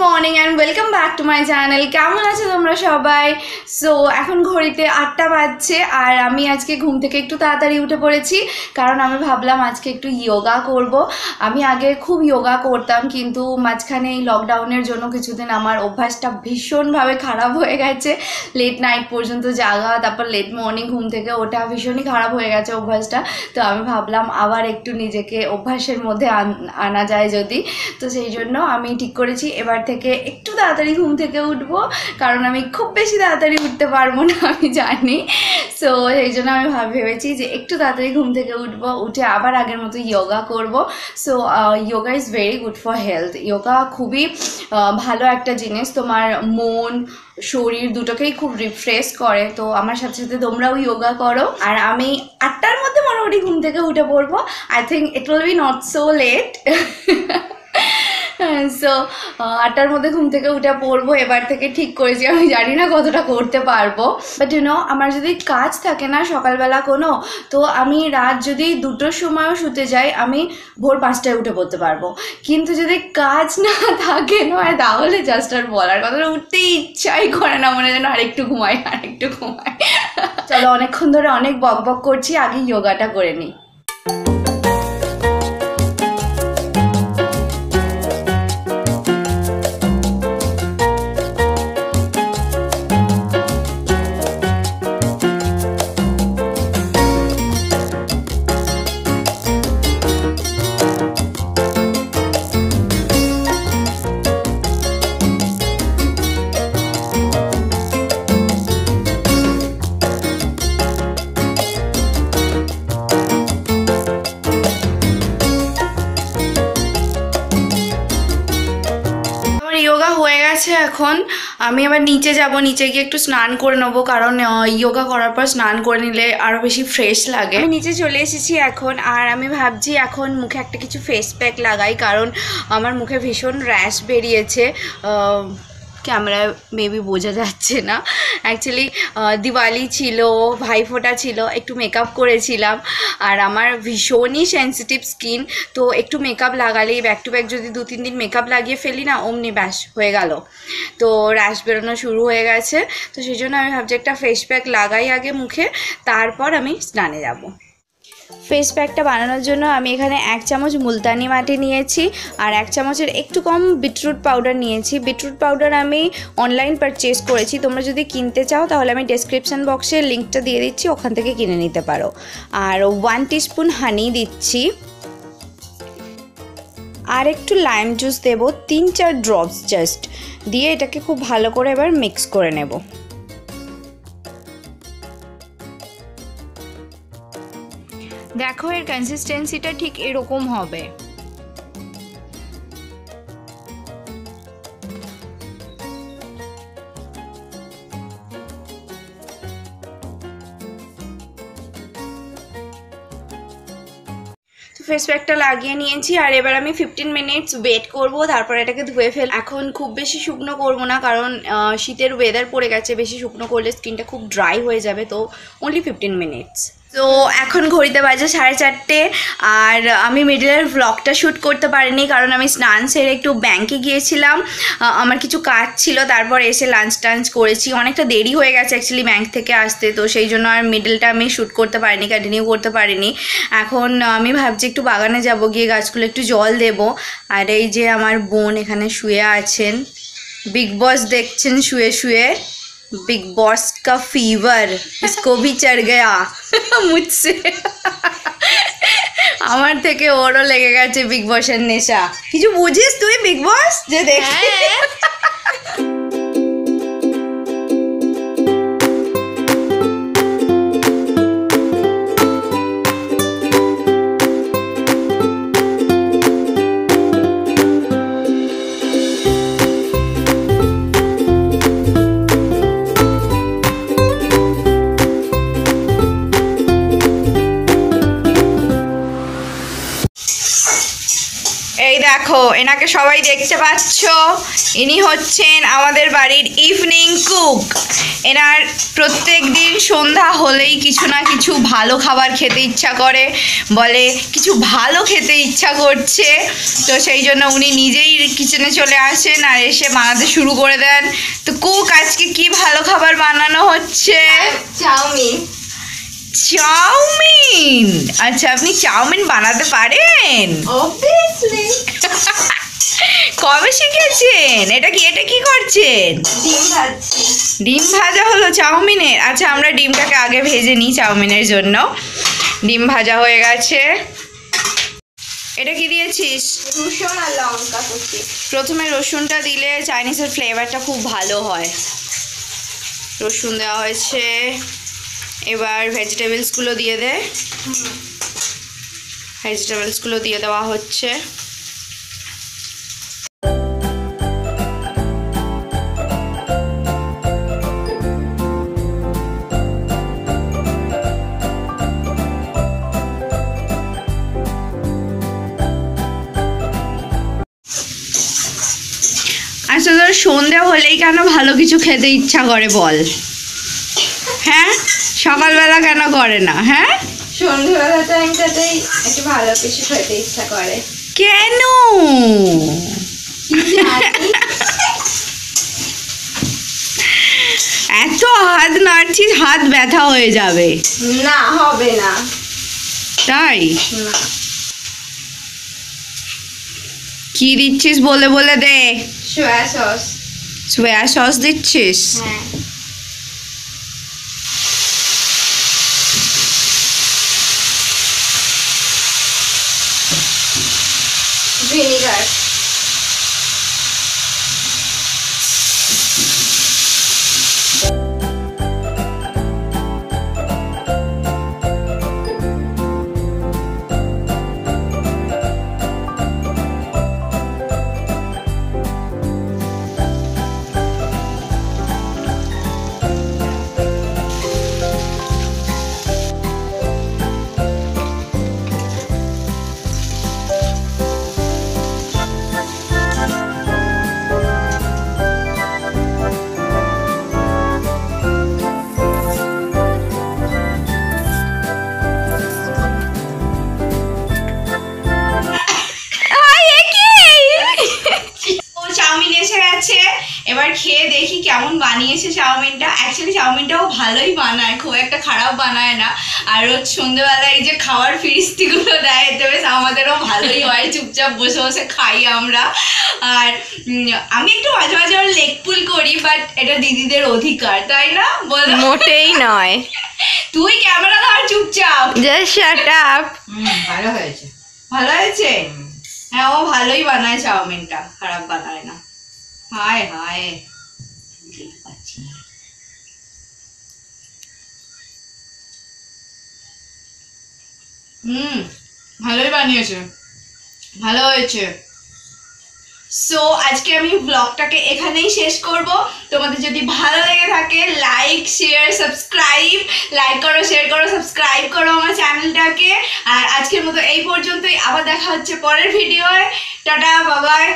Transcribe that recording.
Morning and welcome back to my channel. কেমন আছো তোমরা সবাই? সো এখন ঘড়িতে 8টা বাজছে আর আমি আজকে ঘুম থেকে একটু তাড়াতাড়ি উঠে পড়েছি, কারণ আমি ভাবলাম আজকে একটু যোগা করব। আমি আগে খুব যোগা করতাম, কিন্তু মাঝখানে এই লকডাউনের জন্য কিছুদিন আমার অভ্যাসটা ভীষণভাবে খারাপ হয়ে গেছে। লেট নাইট পর্যন্ত জাগা, তারপর লেট মর্নিং ঘুম থেকে ওঠা, ভীষণই খারাপ হয়ে গেছে অভ্যাসটা। তো আমি ভাবলাম আবার একটু নিজেকে অভ্যাসের মধ্যে আনা যায় যদি, তো সেই জন্য আমি ঠিক করেছি এবার থেকে একটু তাড়াতাড়ি ঘুম থেকে উঠবো, কারণ আমি খুব বেশি তাড়াতাড়ি উঠতে পারবো না আমি জানি। সো সেই জন্য আমি ভেবেছি যে একটু তাড়াতাড়ি ঘুম থেকে উঠবো, উঠে আবার আগের মতো যোগা করব। So yoga is very good for health. Yoga খুবই ভালো একটা জিনিস, তোমার মন শরীর দুটোকেই খুব রিফ্রেশ করে। তো আমার সাথে সাথে তোমরাও যোগা করো। আর আমি 8টার মধ্যে মোটামুটি ঘুম থেকে উঠে পড়বো। I think it will be not so late. So 8টার মধ্যে ঘুম থেকে উঠে পড়বো এবার থেকে, ঠিক করেছি। আমি জানি না কতটা করতে পারবো, বাট আমার যদি কাজ থাকে না সকালবেলা কোনো, তো আমি রাত যদি 2টোর সময়ও শুতে যাই, আমি ভোর 5টায় উঠে পড়তে পারবো। কিন্তু যদি কাজ না থাকে নয়, তাহলে জাস্ট আর বলার কথা, উঠতে ইচ্ছাই করে না, মনে যেন আরেকটু ঘুমাই। চলো, অনেকক্ষণ ধরে অনেক বক বক করছি, আগে যোগাটা করে নিই। যোগা হয়ে গেছে, এখন আমি আবার নিচে যাব, নিচে গিয়ে একটু স্নান করে নেবো, কারণ যোগা করার পর স্নান করে নিলে আরও বেশি ফ্রেশ লাগে। আমি নিচে চলে এসেছি এখন, আর আমি ভাবছি এখন মুখে একটা কিছু ফেস প্যাক লাগাই, কারণ আমার মুখে ভীষণ র্যাশ বেরিয়েছে। ক্যামেরায় মেবি বোঝা যাচ্ছে না। অ্যাকচুয়ালি দিওয়ালি ছিল, ভাইফোঁটা ছিল, একটু মেকআপ করেছিলাম, আর আমার ভীষণই সেন্সিটিভ স্কিন। তো একটু মেকআপ লাগালেই, ব্যাক টু ব্যাক যদি 2-3 দিন মেকআপ লাগিয়ে ফেলি না, অমনি ব্যাস হয়ে গেল, তো র্যাশ বেরোনো শুরু হয়ে গেছে। তো সেই জন্য আমি ভাবছি একটা ফেস প্যাক লাগাই আগে মুখে, তারপর আমি স্নানে যাব। ফেস প্যাকটা বানানোর জন্য আমি এখানে 1 চামচ মুলতানি মাটি নিয়েছি, আর 1 চামচের একটু কম বিটরুট পাউডার নিয়েছি। বিটরুট পাউডার আমি অনলাইন পারচেজ করেছি, তোমরা যদি কিনতে চাও তাহলে আমি ডেসক্রিপশান বক্সে লিঙ্কটা দিয়ে দিচ্ছি, ওখান থেকে কিনে নিতে পারো। আর 1 টিস্পুন হানি দিচ্ছি, আর একটু লাইম জুস দেবো, 3-4 ড্রপস জাস্ট দিয়ে এটাকে খুব ভালো করে এবার মিক্স করে নেব। দেখো, এর কনসিস্টেন্সিটা ঠিক এরকম হবে। ফেস প্যাকটা লাগিয়ে নিয়েছি, আর এবার আমি 15 মিনিটস ওয়েট করব, তারপর এটাকে ধুয়ে ফেল। এখন খুব বেশি শুকনো করব না, কারণ শীতের ওয়েদার পড়ে গেছে, বেশি শুকনো করলে স্কিনটা খুব ড্রাই হয়ে যাবে। তো অনলি 15 মিনিটস। তো এখন ঘড়িতে বাজে 4:30, আর আমি মিডলের ভ্লগটা শ্যুট করতে পারিনি, কারণ আমি স্নান সেরে একটু ব্যাংকে গিয়েছিলাম, আমার কিছু কাজ ছিল, তারপর এসে লাঞ্চ টাঞ্চ করেছি, অনেকটা দেরি হয়ে গেছে অ্যাকচুয়ালি ব্যাংক থেকে আসতে। তো সেই জন্য আর মিডলটা আমি শ্যুট করতে পারিনি, কন্টিনিউ করতে পারিনি। এখন আমি ভাবছি একটু বাগানে যাব, গিয়ে গাছগুলো একটু জল দেব। আর এই যে আমার বোন এখানে শুয়ে আছেন, বিগ বস দেখছেন শুয়ে শুয়ে। बिग बॉस का फीवर इसको भी चढ़ गया मुझसे। আমার থেকে ওরও লেগে গেছে বিগ বসের নেশা। কিছু বুঝিস তুই বিগ বস যে দেখ? দেখো এনাকে সবাই দেখতে পাচ্ছ, ইনি হচ্ছেন আমাদের বাড়ির ইভিনিং কুক। এনার প্রত্যেক দিন সন্ধ্যা হলেই কিছু না কিছু ভালো খাবার খেতে ইচ্ছা করে, বলে কিছু ভালো খেতে ইচ্ছা করছে, তো সেই জন্য উনি নিজেই কিচেনে চলে আসেন আর এসে বানাতে শুরু করে দেন। তো কুক, আজকে কি ভালো খাবার বানানো হচ্ছে? চাউমিন। চাউমিন? আচ্ছা, আপনি চাউমিন বানাতে পারেন? অবভিয়াসলি। কবে শিখেছেন? এটা কি করছেন? ডিম ভাজছি। ডিম ভাজা হলো চাউমিনের? আচ্ছা, আমরা ডিমটাকে আগে ভেজে নিই চাউমিনের জন্য। ডিম ভাজা হয়ে গেছে। এটা কি দিয়েছিস? রসুন আর লঙ্কা কুচি। প্রথমে রসুনটা দিলে চাইনিজের ফ্লেভারটা খুব ভালো হয়। রসুন দেওয়া হয়েছে, এবার ভেজিটেবলসগুলো দিয়ে দে। ভেজিটেবলসগুলো দিয়ে দেওয়া হচ্ছে। আচ্ছা, তোর সন্ধ্যা হলেই কেন ভালো কিছু খেতে ইচ্ছা করে বল? হ্যাঁ, সকালবেলা কেন করে না? হ্যাঁ, সন্ধ্যেবেলা টাইমটাতেই একটু ভালো কিছু খেতে ইচ্ছা করে। কেন? এত হাত নাড়ছিস, হাত ব্যথা হয়ে যাবে। না, হবে না। তাই? না। কি দিচ্ছিস বলে বলে দে। সোয়া সস। সোয়া সস দিচ্ছিস? হ্যাঁ। ভিনিগার। এবার খেয়ে দেখি কেমন বানিয়েছে চাউমিনটা। অ্যাকচুয়ালি চাউমিনটাও ভালোই বানায়, খুব একটা খারাপ বানায় না। আর রোজ সন্ধ্যেবেলায় এই যে খাওয়ার ফিরিস্তিগুলো দেয়, এতে বেশ আমাদেরও ভালোই হয়, চুপচাপ বসে বসে খাই আমরা। আর আমি একটু মাঝে মাঝে লেগ পুল করি, বাট এটা দিদিদের অধিকার, তাই না বল? মোটেই নয়। তুই ক্যামেরা ধর চুপচাপ। Just shut up. ভালো হয়েছে। ভালো হয়েছে? হ্যাঁ, ও ভালোই বানায় চাউমিনটা, খারাপ বানায় না। হায় হায়, ভালোই বানিয়েছে, ভালো হয়েছে। সো আজকে আমি ব্লগটাকে এখানেই শেষ করব। তোমাদের যদি ভালো লেগে থাকে, লাইক শেয়ার সাবস্ক্রাইব, লাইক করো, শেয়ার করো, সাবস্ক্রাইব করো আমার চ্যানেলটাকে। আর আজকের মতো এই পর্যন্তই, আবার দেখা হচ্ছে পরের ভিডিওয়। Tata, bye bye.